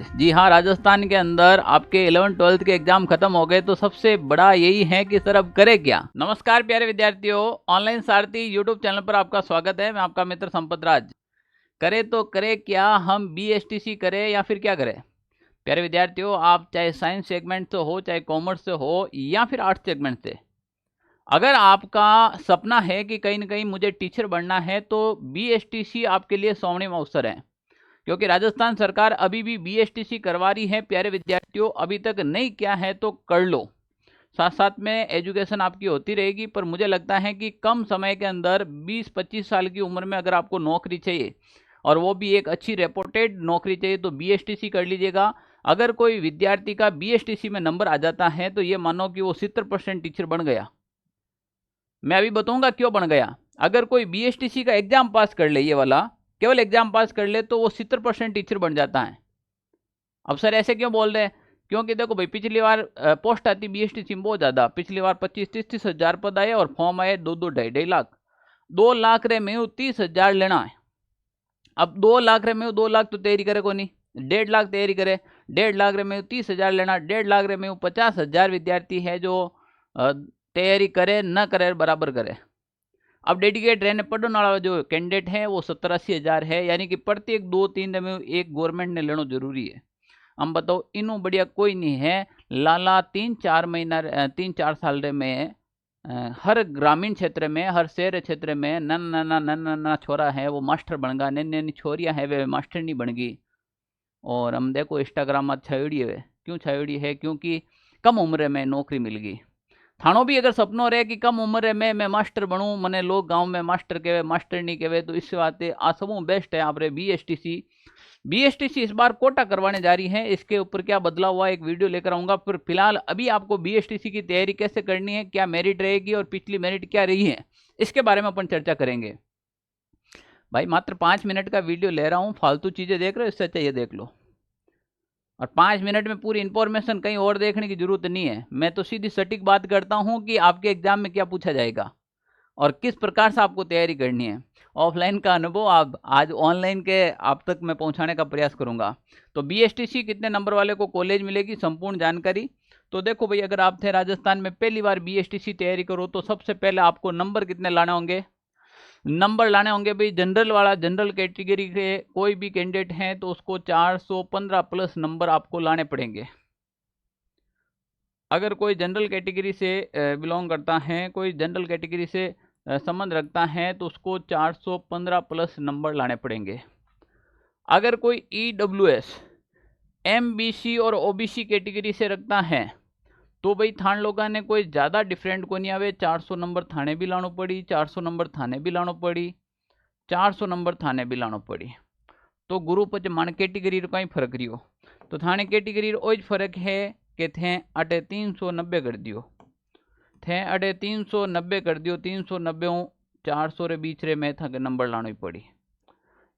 जी हाँ, राजस्थान के अंदर आपके 11th-12th के एग्जाम खत्म हो गए तो सबसे बड़ा यही है कि सर अब करें क्या। नमस्कार प्यारे विद्यार्थियों, ऑनलाइन सारथी यूट्यूब चैनल पर आपका स्वागत है। मैं आपका मित्र संपत राज। करें तो करें क्या, हम बीएसटीसी करें या फिर क्या करें। प्यारे विद्यार्थियों, आप चाहे साइंस सेगमेंट से हो, चाहे कॉमर्स से हो या फिर आर्ट्स सेगमेंट से, अगर आपका सपना है कि कहीं ना कहीं मुझे टीचर बनना है तो बीएसटीसी आपके लिए स्वर्णिम अवसर है। क्योंकि राजस्थान सरकार अभी भी बीएसटीसी करवा रही है। प्यारे विद्यार्थियों, अभी तक नहीं किया है तो कर लो, साथ साथ में एजुकेशन आपकी होती रहेगी। पर मुझे लगता है कि कम समय के अंदर 20-25 साल की उम्र में अगर आपको नौकरी चाहिए और वो भी एक अच्छी रेपुटेड नौकरी चाहिए तो बीएसटीसी कर लीजिएगा। अगर कोई विद्यार्थी का बीएसटीसी में नंबर आ जाता है तो ये मानो कि वो 70% टीचर बन गया। मैं अभी बताऊंगा क्यों बन गया। अगर कोई बीएसटीसी का एग्जाम पास कर ले, ये वाला केवल एग्जाम पास कर ले, तो वो 70% टीचर बन जाता है। अब सर ऐसे क्यों बोल रहे हैं? क्योंकि देखो भाई, पिछली बार पोस्ट आती बीएसटीसी में बहुत ज़्यादा। पिछली बार 25-30 हज़ार पद आए और फॉर्म आए 2-2, 2.5 लाख। 2 लाख रे में 30 हज़ार लेना है। अब 2 लाख रे में 2 लाख तो तैयारी करे को नहीं, 1.5 लाख तैयारी करे। 1.5 लाख रे में 30 हज़ार लेना, 1.5 लाख रे में 50 हज़ार विद्यार्थी है जो तैयारी करे न करे बराबर करे। अब डेडिकेट रहने पढ़ने वाला जो कैंडिडेट है वो 70-80 हज़ार है, यानी कि प्रत्येक 2-3 में एक गवर्नमेंट ने लेना जरूरी है। हम बताओ, इनू बढ़िया कोई नहीं है। लाला 3-4 महीना 3-4 साल रे में हर ग्रामीण क्षेत्र में, हर शहर क्षेत्र में नन्ना छोरा है वो मास्टर बन गया, नन्नी छोरियाँ है वे मास्टर नहीं बन गई। और हम देखो इंस्टाग्राम में छायोड़ी है। क्यों छायोड़ी है? क्योंकि कम उम्र में नौकरी मिल गई। थानो भी अगर सपनों रहे कि कम उम्र में मैं मास्टर बनूं, मने लोग गांव में मास्टर कहवे, मास्टर नहीं कहवे, तो इस बात आ सबू बेस्ट है आप बीएसटीसी। बीएसटीसी इस बार कोटा करवाने जा रही है। इसके ऊपर क्या बदलाव हुआ एक वीडियो लेकर आऊंगा। पर फिलहाल अभी आपको बीएसटीसी की तैयारी कैसे करनी है, क्या मेरिट रहेगी और पिछली मेरिट क्या रही है, इसके बारे में अपन चर्चा करेंगे। भाई मात्र 5 मिनट का वीडियो ले रहा हूँ, फालतू चीजें देख रहे हो, इससे अच्छा ये देख लो। और 5 मिनट में पूरी इन्फॉर्मेशन कहीं और देखने की जरूरत नहीं है। मैं तो सीधी सटीक बात करता हूं कि आपके एग्जाम में क्या पूछा जाएगा और किस प्रकार से आपको तैयारी करनी है। ऑफलाइन का अनुभव आप आज ऑनलाइन के आप तक मैं पहुंचाने का प्रयास करूंगा। तो बीएसटीसी कितने नंबर वाले को कॉलेज मिलेगी, संपूर्ण जानकारी। तो देखो भाई, अगर आप थे राजस्थान में पहली बार बीएसटीसी तैयारी करो तो सबसे पहले आपको नंबर कितने लाने होंगे? नंबर लाने होंगे भाई, जनरल वाला, जनरल कैटेगरी के कोई भी कैंडिडेट हैं तो उसको 415 प्लस नंबर आपको लाने पड़ेंगे। अगर कोई जनरल कैटेगरी से बिलोंग करता है, कोई जनरल कैटेगरी से संबंध रखता है तो उसको 415 प्लस नंबर लाने पड़ेंगे। अगर कोई ईडब्ल्यूएस, एमबीसी और ओबीसी कैटेगरी से रखता है तो भाई थान लोगों ने कोई ज़्यादा डिफरेंट को नहीं आवे। 400 नंबर थाने भी लानो पड़ी, 400 नंबर थाने भी लानो पड़ी, 400 नंबर थाने भी लानो पड़ी। तो ग्रुप च मान कैटेगरी कहीं फर्क रही तो थाने कैटेगरी वो फर्क है कि थे अटे 390 कर दियो, थे अटे 390 कर दियो। 390 400 रे बीच रे में था नंबर लानो ही पड़ी।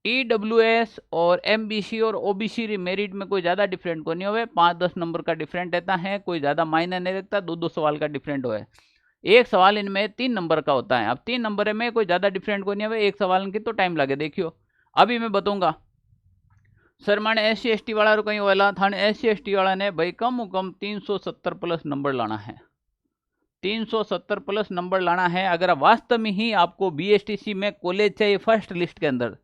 ईडब्ल्यूएस और एमबीसी और ओबीसी री मेरिट में कोई ज़्यादा डिफरेंट को नहीं होवे। 5-10 नंबर का डिफरेंट रहता है, कोई ज़्यादा मायने नहीं रखता। 2-2 सवाल का डिफरेंट होए। एक सवाल इनमें 3 नंबर का होता है। अब 3 नंबर में कोई ज़्यादा डिफरेंट को नहीं होवे। एक सवाल की तो टाइम लगे। देखियो अभी मैं बताऊंगा। सर माने SC/ST वाला रो कहीं वाला थाने SC/ST वाला ने भाई कम कम 370 प्लस नंबर लाना है। 370 प्लस नंबर लाना है अगर वास्तव में ही आपको बीएसटीसी में कॉलेज चाहिए फर्स्ट लिस्ट के अंदर।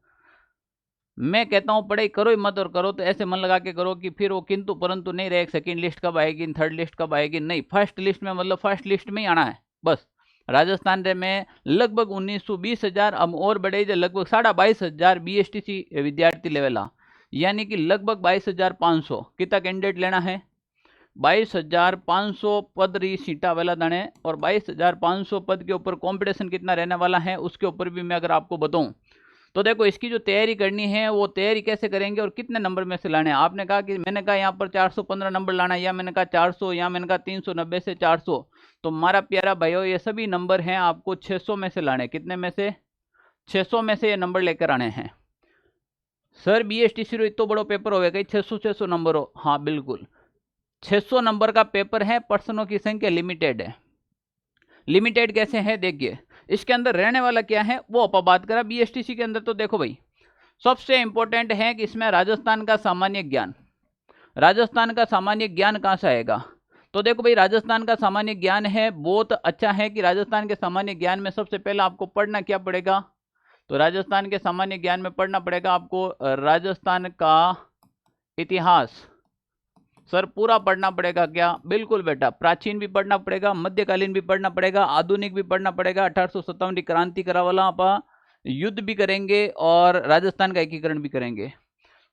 मैं कहता हूँ पढ़ाई करो ही मत, और करो तो ऐसे मन लगा के करो कि फिर वो किंतु परंतु नहीं रहे, सेकंड लिस्ट कब आएगी, थर्ड लिस्ट कब आएगी। नहीं, फर्स्ट लिस्ट में मतलब फर्स्ट लिस्ट में ही आना है बस। राजस्थान रे में लगभग 19-20 हज़ार, अब और बढ़े लगभग 22,500 बीएसटीसी विद्यार्थी लेवला, यानी कि लगभग 22,500 कितना कैंडिडेट लेना है। 22,500 पद री सीटा वाला दाने, और 22,500 पद के ऊपर कंपटीशन कितना रहने वाला है उसके ऊपर भी मैं अगर आपको बताऊं तो देखो इसकी जो तैयारी करनी है वो तैयारी कैसे करेंगे और कितने नंबर में से लाने हैं। आपने कहा कि मैंने कहा यहाँ पर 415 नंबर लाना है, या मैंने कहा 400, या मैंने कहा 390 से 400। तो हमारा प्यारा भाइयों, ये सभी नंबर हैं आपको 600 में से लाने। कितने में से? 600 में से ये नंबर लेकर आने हैं। सर बीएसटीसी इतना बड़ो पेपर हो गई 600 नंबर हो? हाँ बिल्कुल, 600 नंबर का पेपर है। पर्सनों की संख्या लिमिटेड है। लिमिटेड कैसे है देखिए, इसके अंदर रहने वाला क्या है वो अपन बात करा। बीएसटीसी के अंदर तो देखो भाई, सबसे इंपॉर्टेंट है कि इसमें राजस्थान का सामान्य ज्ञान, राजस्थान का सामान्य ज्ञान कहाँ से आएगा? तो देखो भाई, राजस्थान का सामान्य ज्ञान है, बहुत अच्छा है कि राजस्थान के सामान्य ज्ञान में सबसे पहले आपको पढ़ना क्या पड़ेगा? तो राजस्थान के सामान्य ज्ञान में पढ़ना पड़ेगा आपको राजस्थान का इतिहास। सर पूरा पढ़ना पड़ेगा क्या? बिल्कुल बेटा, प्राचीन भी पढ़ना पड़ेगा, मध्यकालीन भी पढ़ना पड़ेगा, आधुनिक भी पढ़ना पड़ेगा। 1857 की क्रांति करा वाला आप युद्ध भी करेंगे और राजस्थान का एकीकरण भी करेंगे।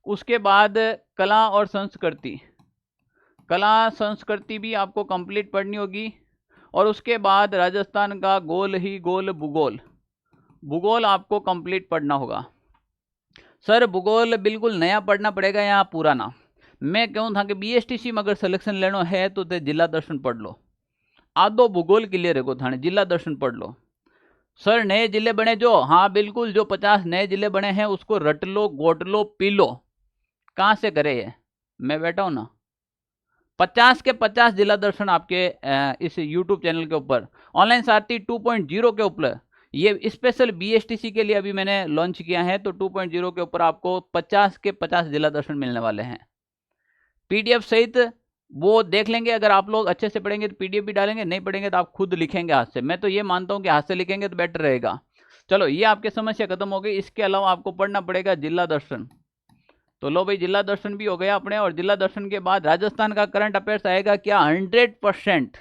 उसके बाद कला और संस्कृति, कला संस्कृति भी आपको कंप्लीट पढ़नी होगी। और उसके बाद राजस्थान का गोल ही गोल भूगोल, भूगोल आपको कंप्लीट पढ़ना होगा। सर भूगोल बिल्कुल नया पढ़ना पड़ेगा या पुराना? मैं कहूँ था कि BSTC में अगर सिलेक्शन लेना है तो ते जिला दर्शन पढ़ लो, आधो भूगोल क्लियर है को थाने, जिला दर्शन पढ़ लो। सर नए जिले बने जो, हाँ बिल्कुल, जो 50 नए जिले बने हैं उसको रट लो, गोट लो, पी लो। कहाँ से करे ये? मैं बैठा हूँ ना। 50 के 50 जिला दर्शन आपके इस YouTube चैनल के ऊपर, ऑनलाइन सारथी 2.0 के ऊपर, ये स्पेशल BSTC के लिए अभी मैंने लॉन्च किया है। तो 2.0 के ऊपर आपको 50 के 50 जिला दर्शन मिलने वाले हैं, PDF सहित। वो देख लेंगे, अगर आप लोग अच्छे से पढ़ेंगे तो PDF भी डालेंगे, नहीं पढ़ेंगे तो आप खुद लिखेंगे हाथ से। मैं तो ये मानता हूँ कि हाथ से लिखेंगे तो बेटर रहेगा। चलो ये आपकी समस्या खत्म हो गई। इसके अलावा आपको पढ़ना पड़ेगा जिला दर्शन। तो लो भाई, जिला दर्शन भी हो गया अपने। और जिला दर्शन के बाद राजस्थान का करंट अफेयर्स आएगा क्या? 100%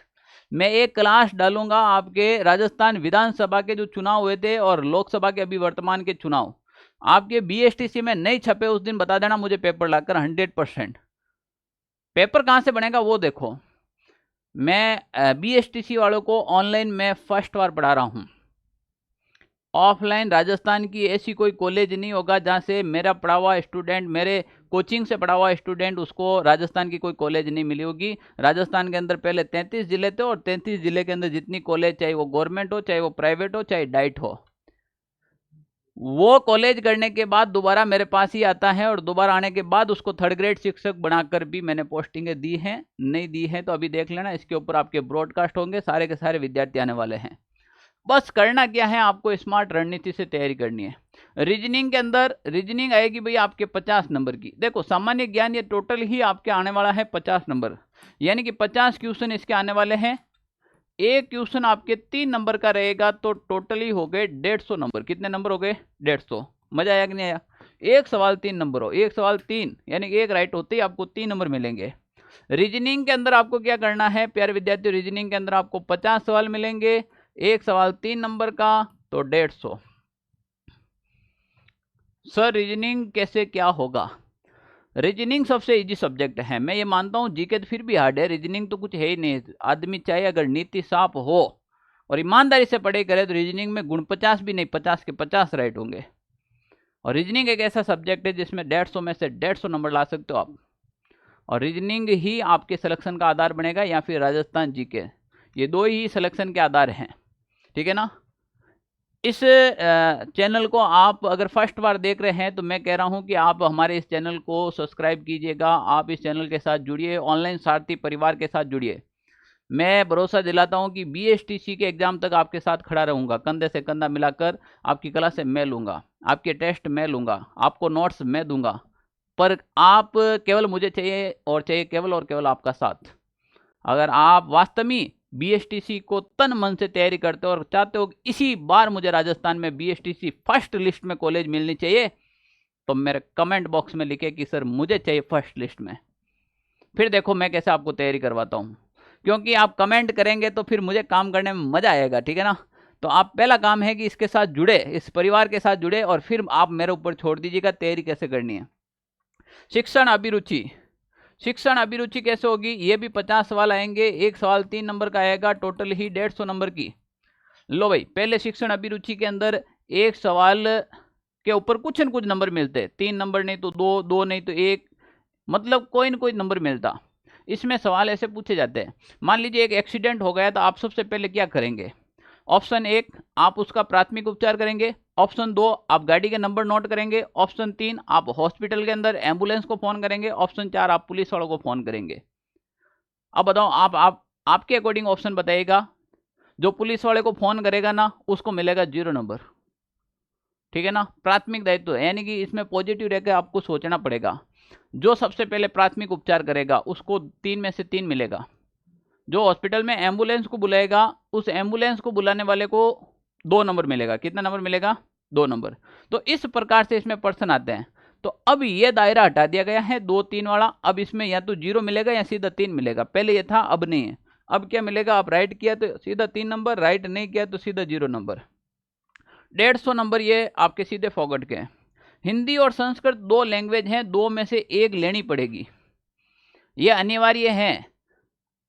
मैं एक क्लास डालूंगा आपके राजस्थान विधानसभा के जो चुनाव हुए थे और लोकसभा के अभी वर्तमान के चुनाव आपके BSTC में नहीं छपे उस दिन बता देना मुझे पेपर लाकर। 100% पेपर कहाँ से बनेगा वो देखो। मैं BSTC वालों को ऑनलाइन में फर्स्ट बार पढ़ा रहा हूँ। ऑफलाइन राजस्थान की ऐसी कोई कॉलेज नहीं होगा जहाँ से मेरा पढ़ा हुआ स्टूडेंट, मेरे कोचिंग से पढ़ा हुआ स्टूडेंट, उसको राजस्थान की कोई कॉलेज नहीं मिली होगी। राजस्थान के अंदर पहले 33 जिले थे और 33 जिले के अंदर जितनी कॉलेज, चाहे वो गवर्नमेंट हो, चाहे वो प्राइवेट हो, चाहे डाइट हो, वो कॉलेज करने के बाद दोबारा मेरे पास ही आता है। और दोबारा आने के बाद उसको थर्ड ग्रेड शिक्षक बनाकर भी मैंने पोस्टिंगें दी हैं। नहीं दी हैं तो अभी देख लेना, इसके ऊपर आपके ब्रॉडकास्ट होंगे, सारे के सारे विद्यार्थी आने वाले हैं। बस करना क्या है, आपको स्मार्ट रणनीति से तैयारी करनी है। रीजनिंग के अंदर रीजनिंग आएगी भाई आपके 50 नंबर की। देखो सामान्य ज्ञान ये टोटल ही आपके आने वाला है 50 नंबर, यानी कि 50 क्वेश्चन इसके आने वाले हैं। एक क्वेश्चन आपके 3 नंबर का रहेगा, तो टोटली हो गए 150 नंबर। कितने नंबर हो गए? 150। मजा आया कि नहीं आया? एक सवाल 3 नंबर हो, एक सवाल 3, यानी कि एक राइट होते ही आपको 3 नंबर मिलेंगे। रीजनिंग के अंदर आपको क्या करना है प्यारे विद्यार्थी? रीजनिंग के अंदर आपको 50 सवाल मिलेंगे, एक सवाल 3 नंबर का, तो 150। सर रीजनिंग कैसे क्या होगा? रीजनिंग सबसे इजी सब्जेक्ट है, मैं ये मानता हूँ। जीके तो फिर भी हार्ड है, रीजनिंग तो कुछ है ही नहीं। आदमी चाहे अगर नीति साफ हो और ईमानदारी से पढ़ाई करे तो रीजनिंग में गुण 50 भी नहीं, 50 के 50 राइट होंगे। और रीजनिंग एक ऐसा सब्जेक्ट है जिसमें 150 में से 150 नंबर ला सकते हो आप। और रीजनिंग ही आपके सिलेक्शन का आधार बनेगा, या फिर राजस्थान जीके, ये दो ही सिलेक्शन के आधार हैं। ठीक है ना? इस चैनल को आप अगर फर्स्ट बार देख रहे हैं तो मैं कह रहा हूं कि आप हमारे इस चैनल को सब्सक्राइब कीजिएगा। आप इस चैनल के साथ जुड़िए, ऑनलाइन सारथी परिवार के साथ जुड़िए। मैं भरोसा दिलाता हूं कि BSTC के एग्जाम तक आपके साथ खड़ा रहूंगा, कंधे से कंधा मिलाकर। आपकी क्लास से मैं लूंगा, आपके टेस्ट मैं लूंगा, आपको नोट्स मैं दूंगा, पर आप केवल मुझे चाहिए, और चाहिए केवल और केवल आपका साथ। अगर आप वास्तव में BSTC को तन मन से तैयारी करते हो और चाहते हो कि इसी बार मुझे राजस्थान में BSTC फर्स्ट लिस्ट में कॉलेज मिलनी चाहिए, तो मेरे कमेंट बॉक्स में लिखे कि सर मुझे चाहिए फर्स्ट लिस्ट में। फिर देखो मैं कैसे आपको तैयारी करवाता हूँ, क्योंकि आप कमेंट करेंगे तो फिर मुझे काम करने में मजा आएगा। ठीक है ना? तो आप पहला काम है कि इसके साथ जुड़े, इस परिवार के साथ जुड़े, और फिर आप मेरे ऊपर छोड़ दीजिएगा तैयारी कैसे करनी है। शिक्षण अभिरुचि, शिक्षण अभिरुचि कैसे होगी? ये भी 50 सवाल आएंगे, एक सवाल 3 नंबर का आएगा, टोटल ही 150 नंबर की। लो भाई, पहले शिक्षण अभिरुचि के अंदर एक सवाल के ऊपर कुछ न कुछ नंबर मिलते हैं, 3 नंबर नहीं तो 2, 2 नहीं तो 1, मतलब कोई न कोई नंबर मिलता। इसमें सवाल ऐसे पूछे जाते हैं, मान लीजिए एक एक्सीडेंट हो गया तो आप सबसे पहले क्या करेंगे? ऑप्शन 1 आप उसका प्राथमिक उपचार करेंगे, ऑप्शन 2 आप गाड़ी के नंबर नोट करेंगे, ऑप्शन 3 आप हॉस्पिटल के अंदर एम्बुलेंस को फोन करेंगे, ऑप्शन 4 आप पुलिस वालों को फोन करेंगे। अब बताओ आप आपके अकॉर्डिंग ऑप्शन बताइएगा। जो पुलिस वाले को फोन करेगा ना, उसको मिलेगा 0 नंबर। ठीक है ना? प्राथमिक दायित्व है, यानी कि इसमें पॉजिटिव रहकर आपको सोचना पड़ेगा। जो सबसे पहले प्राथमिक उपचार करेगा उसको 3 में से 3 मिलेगा। जो हॉस्पिटल में एम्बुलेंस को बुलाएगा उस एम्बुलेंस को बुलाने वाले को 2 नंबर मिलेगा। कितना नंबर मिलेगा? 2 नंबर। तो इस प्रकार से इसमें पर्सन आते हैं। तो अब ये दायरा हटा दिया गया है 2 3 वाला। अब इसमें या तो 0 मिलेगा या सीधा 3 मिलेगा। पहले ये था, अब नहीं है। अब क्या मिलेगा? आप राइट किया तो सीधा 3 नंबर, राइट नहीं किया तो सीधा 0 नंबर। 150 नंबर ये आपके सीधे फॉरवर्ड के हैं। हिंदी और संस्कृत 2 लैंग्वेज हैं, 2 में से 1 लेनी पड़ेगी, ये अनिवार्य है।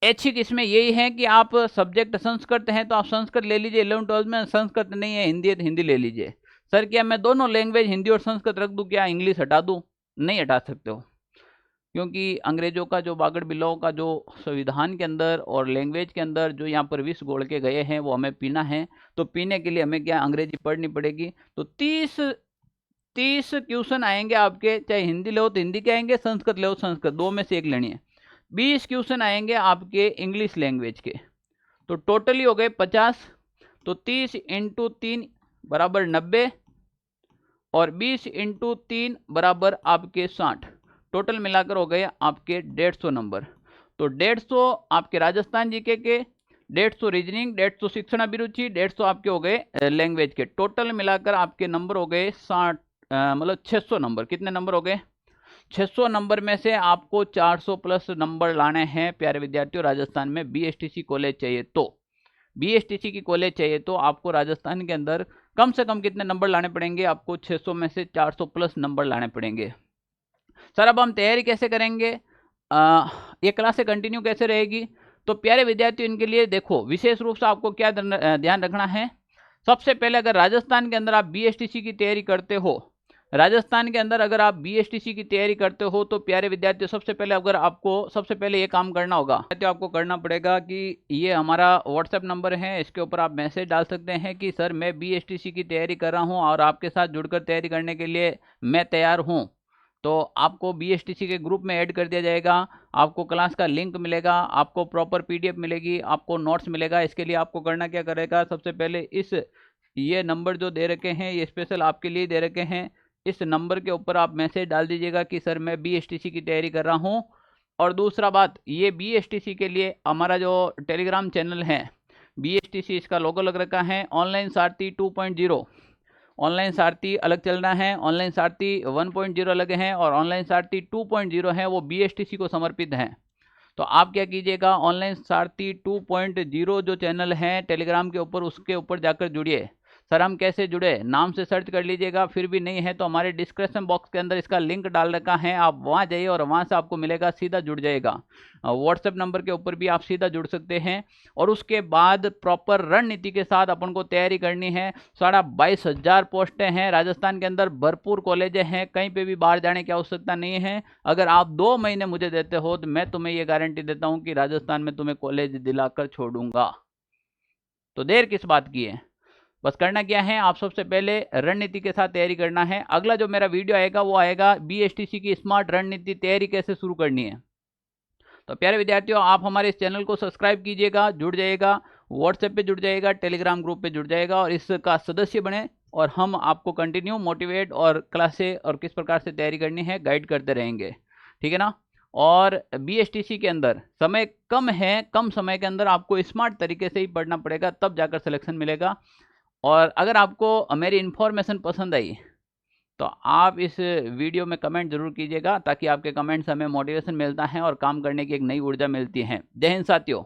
ऐच्छिक इसमें यही है कि आप सब्जेक्ट संस्कृत हैं तो आप संस्कृत ले लीजिए, 11 12 में संस्कृत नहीं है हिंदी है तो हिंदी ले लीजिए। सर क्या मैं दोनों लैंग्वेज हिंदी और संस्कृत रख दूं, क्या इंग्लिश हटा दूं? नहीं हटा सकते हो, क्योंकि अंग्रेजों का जो बागड़ बिल्लों का जो संविधान के अंदर और लैंग्वेज के अंदर जो यहाँ पर विष घोल के गए हैं वो हमें पीना है। तो पीने के लिए हमें क्या अंग्रेजी पढ़नी पड़ेगी। तो 30 क्वेश्चन आएंगे आपके, चाहे हिंदी लो तो हिंदी के आएंगे, संस्कृत लो संस्कृत, 2 में से 1 लेनी है। 20 क्वेश्चन आएंगे आपके इंग्लिश लैंग्वेज के। तो टोटली हो गए 50। तो 30 × 3 बराबर 90 और 20 × 3 बराबर आपके 60। टोटल मिलाकर हो गए आपके 150 नंबर। तो 150 आपके राजस्थान जीके के, 150 रीजनिंग, 150 शिक्षण अभिरुचि, 150 आपके हो गए लैंग्वेज के। टोटल मिलाकर आपके नंबर हो गए 60, मतलब 600 नंबर। कितने नंबर हो गए? 600 नंबर में से आपको 400 प्लस नंबर लाने हैं प्यारे विद्यार्थियों। राजस्थान में बीएसटीसी कॉलेज चाहिए तो, बीएसटीसी की कॉलेज चाहिए तो आपको राजस्थान के अंदर कम से कम कितने नंबर लाने पड़ेंगे? आपको 600 में से 400 प्लस नंबर लाने पड़ेंगे। सर अब हम तैयारी कैसे करेंगे, ये क्लास से कंटिन्यू कैसे रहेगी? तो प्यारे विद्यार्थियों इनके लिए देखो विशेष रूप से आपको क्या ध्यान रखना है। सबसे पहले अगर राजस्थान के अंदर आप बीएसटीसी की तैयारी करते हो, राजस्थान के अंदर अगर आप बीएसटीसी की तैयारी करते हो तो प्यारे विद्यार्थियों सबसे पहले अगर आपको सबसे पहले ये काम करना होगा, तो आपको करना पड़ेगा कि ये हमारा व्हाट्सएप नंबर है, इसके ऊपर आप मैसेज डाल सकते हैं कि सर मैं बीएसटीसी की तैयारी कर रहा हूँ और आपके साथ जुड़कर तैयारी करने के लिए मैं तैयार हूँ। तो आपको बीएसटीसी के ग्रुप में ऐड कर दिया जाएगा, आपको क्लास का लिंक मिलेगा, आपको प्रॉपर पीडीएफ मिलेगी, आपको नोट्स मिलेगा। इसके लिए आपको करना क्या करेगा, सबसे पहले ये नंबर जो दे रखे हैं ये स्पेशल आपके लिए दे रखे हैं, इस नंबर के ऊपर आप मैसेज डाल दीजिएगा कि सर मैं बीएसटीसी की तैयारी कर रहा हूँ। और दूसरा बात, ये बीएसटीसी के लिए हमारा जो टेलीग्राम चैनल है बीएसटीसी, इसका लोगो लग रखा है ऑनलाइन सारथी 2.0। ऑनलाइन सारथी अलग चल रहा है, ऑनलाइन सारथी 1.0 अलग है और ऑनलाइन सारथी 2.0 है, वो बीएसटीसी को समर्पित है। तो आप क्या कीजिएगा, ऑनलाइन सारथी 2.0 जो चैनल है टेलीग्राम के ऊपर, उसके ऊपर जाकर जुड़िए। सर हम कैसे जुड़े? नाम से सर्च कर लीजिएगा, फिर भी नहीं है तो हमारे डिस्क्रिप्शन बॉक्स के अंदर इसका लिंक डाल रखा है, आप वहां जाइए और वहां से आपको मिलेगा, सीधा जुड़ जाएगा। व्हाट्सएप नंबर के ऊपर भी आप सीधा जुड़ सकते हैं। और उसके बाद प्रॉपर रणनीति के साथ अपन को तैयारी करनी है। 22,500 पोस्टें हैं राजस्थान के अंदर, भरपूर कॉलेज हैं, कहीं पे भी बाहर जाने की आवश्यकता नहीं है। अगर आप 2 महीने मुझे देते हो तो मैं तुम्हें ये गारंटी देता हूँ कि राजस्थान में तुम्हें कॉलेज दिलाकर छोड़ूंगा। तो देर किस बात की है, बस करना क्या है, आप सबसे पहले रणनीति के साथ तैयारी करना है। अगला जो मेरा वीडियो आएगा वो आएगा बीएसटीसी की स्मार्ट रणनीति तैयारी कैसे शुरू करनी है। तो प्यारे विद्यार्थियों आप हमारे इस चैनल को सब्सक्राइब कीजिएगा, जुड़ जाइएगा, व्हाट्सएप पे जुड़ जाइएगा, टेलीग्राम ग्रुप पे जुड़ जाइएगा और इसका सदस्य बने। और हम आपको कंटिन्यू मोटिवेट और क्लासे और किस प्रकार से तैयारी करनी है गाइड करते रहेंगे, ठीक है ना। और बीएसटीसी के अंदर समय कम है, कम समय के अंदर आपको स्मार्ट तरीके से ही पढ़ना पड़ेगा, तब जाकर सिलेक्शन मिलेगा। और अगर आपको मेरी इन्फॉर्मेशन पसंद आई तो आप इस वीडियो में कमेंट जरूर कीजिएगा, ताकि आपके कमेंट से हमें मोटिवेशन मिलता है और काम करने की एक नई ऊर्जा मिलती है। जय हिंद साथियों।